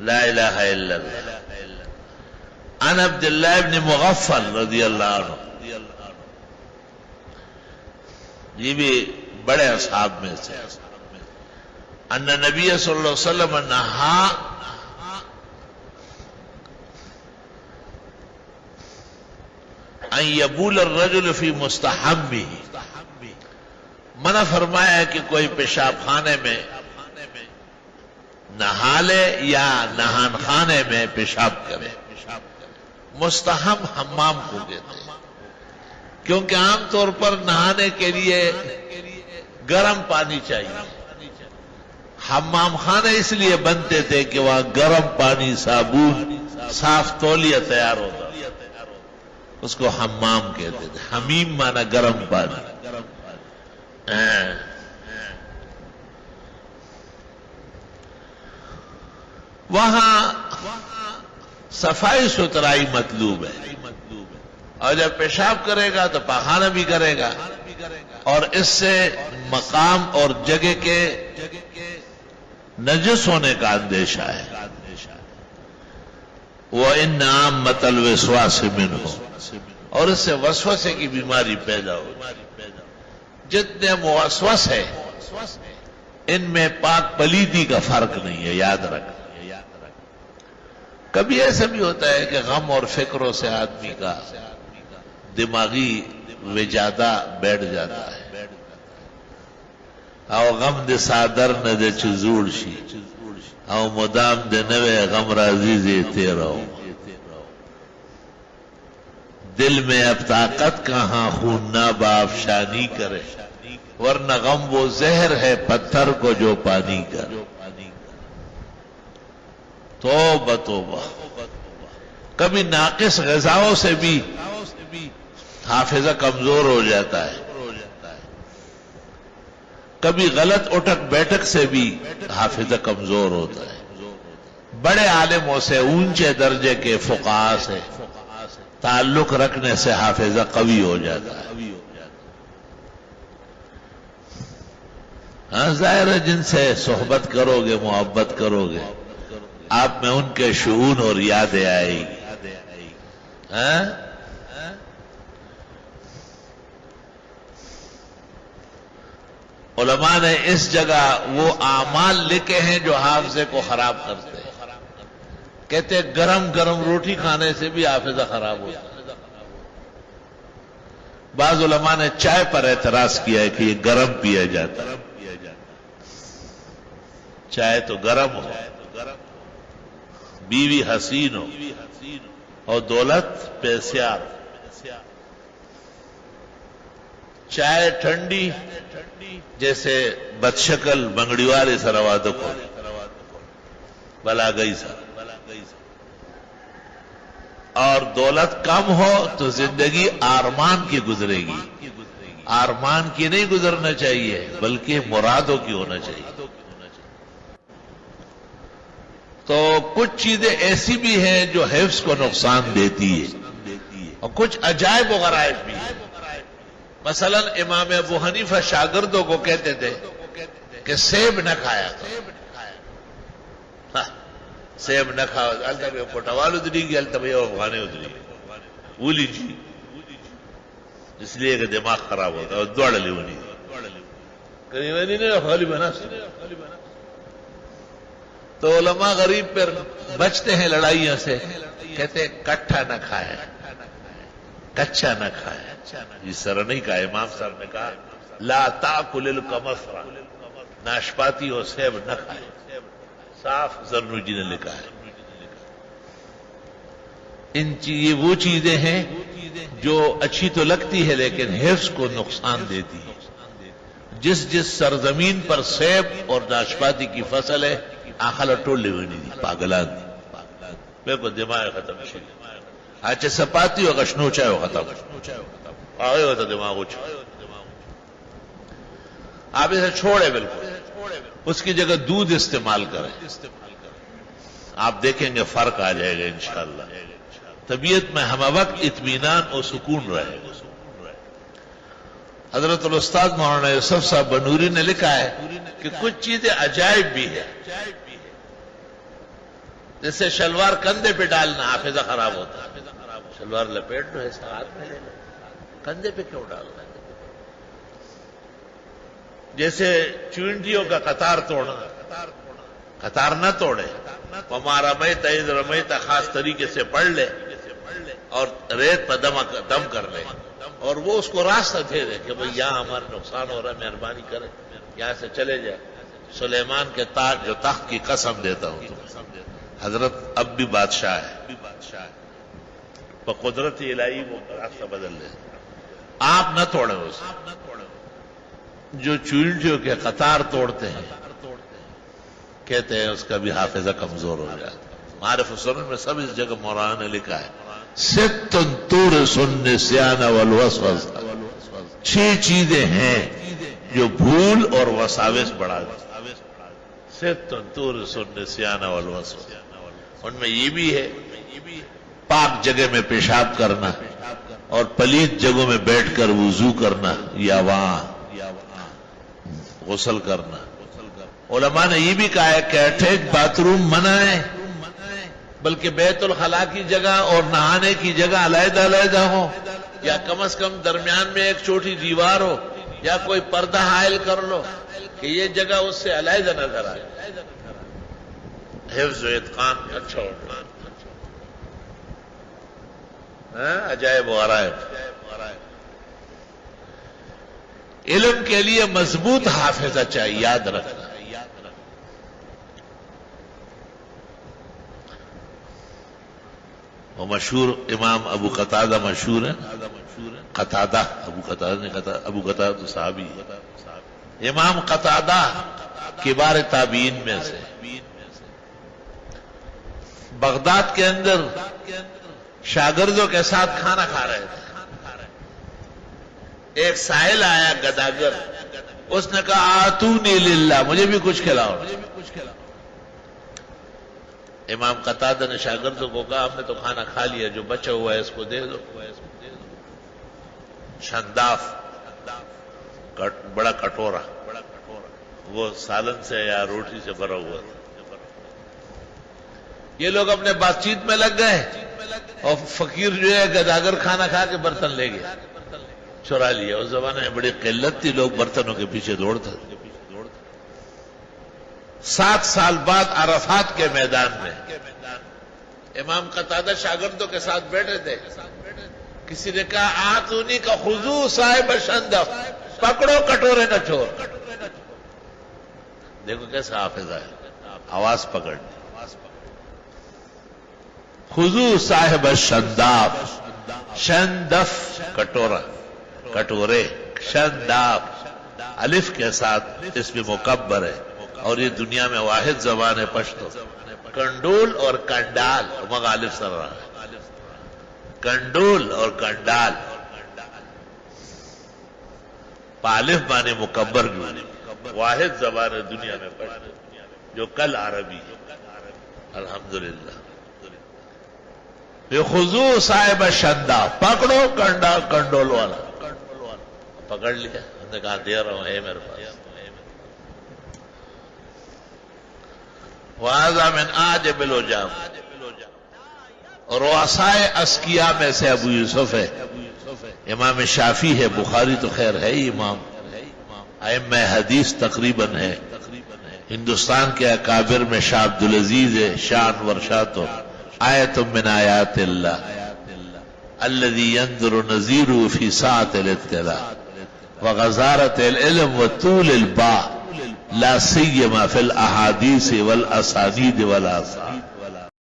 لا الہ الا اللہ. عن عبد اللہ ابن مغفل رضی اللہ عنہ، یہ بھی بڑے اصحاب میں سے، ان نبی صلی اللہ علیہ وسلم نہا ان یبول الرجل فی مستحبہ، منع فرمایا ہے کہ کوئی پیشاب خانے میں نہا لے یا نہان خانے میں پیشاب کرے. مستحب حمام کو کہتے ہیں، کیونکہ عام طور پر نہانے کے لیے گرم پانی چاہیے. حمام خانے اس لیے بنتے تھے کہ وہاں گرم پانی، صابن، صاف تولیہ تیار ہوتا، اس کو حمام کہتے تھے. حمیم مانا گرم پانی. وہاں صفائی ستھرائی مطلوب ہے، اور جب پیشاب کرے گا تو پاخانہ بھی کرے گا، اور اس سے مقام اور جگہ کے نجس ہونے کا اندیشہ ہے. وَإِنَّ عَامَّةَ الْوِسْوَاسِ مِنْهُ، اور اس سے وسوسے کی بیماری پیدا ہو. جتنے موسوس ہے ان میں پاک پلیتی کا فرق نہیں ہے، یاد رکھ. کبھی ایسا بھی ہوتا ہے کہ غم اور فکروں سے آدمی کا دماغی وجادہ بیٹھ جاتا ہے. او غم دے سادر نہ دے چزوڑ شی، او مدام دے نوے غم رازی زیتے رہو. دل میں اب طاقت کہاں خون نہ بافشانی کرے، ورنہ غم وہ زہر ہے پتھر کو جو پانی کرے. توبہ توبہ. کبھی ناقص غذاؤں سے بھی حافظہ کمزور ہو جاتا ہے، کبھی غلط اٹھک بیٹھک سے بھی حافظہ کمزور ہوتا ہے. بڑے عالموں سے، اونچے درجے کے فقہاء سے تعلق رکھنے سے حافظہ قوی ہو جاتا ہے. ہاں ظاہر ہے جن سے صحبت کرو گے، محبت کرو گے، آپ میں ان کے شعور اور یادیں آئے گی. علماء نے اس جگہ وہ اعمال لکھے ہیں جو حافظے کو خراب کرتے ہیں. کہتے ہیں گرم گرم روٹی کھانے سے بھی حافظہ خراب ہوتا ہے. بعض علماء نے چائے پر اعتراض کیا ہے کہ یہ گرم پیا جاتا ہے. چائے تو گرم ہو، بیوی حسین ہو اور دولت پیسیار. چائے ٹھنڈی جیسے بدشکل بنگڑی والے سروادوں کو بلا گئی سر، اور دولت کم ہو تو زندگی آرمان کی گزرے گی. آرمان کی نہیں گزرنا چاہیے بلکہ مرادوں کی ہونا چاہیے. تو کچھ چیزیں ایسی بھی ہیں جو حفظ کو نقصان دیتی ہے، اور کچھ عجائب و غرائب بھی ہیں. مثلا امام ابو حنیفہ شاگردوں کو کہتے تھے کہ سیب نہ کھایا کرو. سیب نہ کھاؤ، التب پٹوال ادری گی، التب افغانے ادری گی، اولی جی، اس لیے کہ دماغ خراب ہوتا ہے. اور دوڑ لی ونی قریبانی نے خالی بنا. تو علماء غریب پر بچتے ہیں لڑائیوں سے، کہتے ہیں کٹھا نہ کھائے، کچا نہ کھائے. اس طرح نہیں کہا. امام صاحب نے کہا لا تاکل القمصرا، ناشپاتی ہو سیب نہ کھائے. صاف زرنوجی نے لکھا ہے. یہ وہ چیزیں ہیں جو اچھی تو لگتی ہے لیکن حفظ کو نقصان دیتی ہے. جس جس سرزمین پر سیب اور ناشپاتی کی فصل ہے آخلا ٹول لیوی نہیں دی، پاگلان دی. میرے کو دماغ ختم شی آچے سپاتی ہوگا شنوچا ہو ختم آگے ہوتا دماغ اچھا. آپ اسے چھوڑے بالکل، اس کی جگہ دودھ استعمال کریں، آپ دیکھیں گے فرق آ جائے گا انشاءاللہ. طبیعت میں ہم وقت اطمینان اور سکون رہے گا. حضرت الاستاذ مولانا یوسف صاحب بنوری نے لکھا ہے کہ کچھ چیزیں عجائب بھی ہیں. جیسے شلوار کندھے پہ ڈالنا حافظہ خراب ہوتا ہے. شلوار لپیٹ لو ایسا ہاتھ میں لے لو, کندھے پہ کیوں ڈالنا ہے؟ جیسے چونٹیوں کا قطار توڑنا, قطار نہ توڑے. وما رمیت اذ رمیت خاص طریقے سے پڑھ لے اور ریت پر دم کر لے, اور وہ اس کو راستہ دے دے کہ بھئی یہاں ہمارا نقصان ہو رہا ہے, مہربانی کرے یہاں سے چلے جائے. سلیمان کے تاج جو تخت کی قسم دیتا ہوں تمہیں, حضرت اب بھی بادشاہ ہے, قدرت الہی وہ راستہ بدل دے. آپ نہ توڑیں اسے. جو چونٹیوں کے قطار توڑتے ہیں کہتے ہیں اس کا بھی حافظہ کمزور ہو جاتا. معارف السنن میں سب اس جگہ مولانا نے لکھا ہے ست تورث النسیان والوسوسہ, 6 چیزیں ہیں جو بھول اور وساوس بڑھا دیتی. ست تورث النسیان والوسوسہ, ان میں یہ بھی ہے پاک جگہ میں پیشاب کرنا اور پلیت جگہوں میں بیٹھ کر وضو کرنا یا وہاں غسل کرنا. علماء نے یہ بھی کہا ہے کہ اٹیچ باتھ روم منع ہے, بلکہ بیت الخلاء کی جگہ اور نہانے کی جگہ علیحدہ علیحدہ ہو, یا کم از کم درمیان میں ایک چھوٹی دیوار ہو, یا کوئی پردہ حائل کر لو کہ یہ جگہ اس سے علیحدہ نظر آئے. حفظ و اتقان اچھا ہوتا ہے. عجائب و غرائب. علم کے لیے مضبوط حافظہ چاہیے, یاد رکھنا. وہ مشہور امام ابو قتادہ مشہور ہے, قتادہ ابو قتادہ نے ابو قتادہ صحابی ہے. امام قتادہ کبار تابعین میں سے. بغداد کے اندر شاگردوں کے ساتھ کھانا کھا رہے تھے. ایک سائل آیا گداگر, اس نے کہا آتونی للہ, مجھے بھی کچھ کھلاؤ. امام قتادہ نے شاگردوں کو کہا ہم نے تو کھانا کھا لیا, جو بچا ہوا ہے اس کو دے دو. شنداف بڑا کٹورا, وہ سالن سے یا روٹی سے بھرا ہوا تھا. یہ لوگ اپنے بات چیت میں لگ گئے اور فقیر جو ہے گداگر کھانا کھا کے برتن لے گیا, چرا لیا. اس زمانے میں بڑی قلت تھی, لوگ برتنوں کے پیچھے دوڑتے. 7 سال بعد عرفات کے میدان میں امام قتادہ شاگردوں کے ساتھ بیٹھے تھے. کسی نے کہا آتونی کا خضو صاحب شندف, پکڑو کٹورے نہ چھوڑ. دیکھو کیسا حافظہ ہے, آواز پکڑ. خضو صاحب شنداف, شندف کٹورا, کٹورے, شنداف الف کے ساتھ اس میں مکبر ہے, اور یہ دنیا میں واحد زبان ہے پشتو. کنڈول اور کنڈال مغالف سر رہا ہے. کنڈول اور کنڈال پالف مانے مکبر, جو واحد زبان ہے دنیا میں پشتو, جو کل عربی ہے. الحمدللہ. یہ خضو صاحب شندا, پکڑو کنڈول والا. پکڑ لیا, ہم نے کہا دے رہا ہوں, ہے میرے پاس. وَهَذَا مِنْ أَعْجَبِ الْعُجَابِ. اور رؤسائے اسکیا میں سے ابو یوسف ہے. امام شافعی ہے, بخاری تو خیر ہے ہی امام, ائمہ حدیث تقریباً ہے. ہندوستان کے اکابر میں شاہ عبدالعزیز ہے, شاہ انور شاہ تو آیت من آیات اللہ الذی ينظر نظیرہ فی ساعة الاطلاع وغزارة العلم وطول الباء لا سیما فی الاحادیث والاسانید والآثار.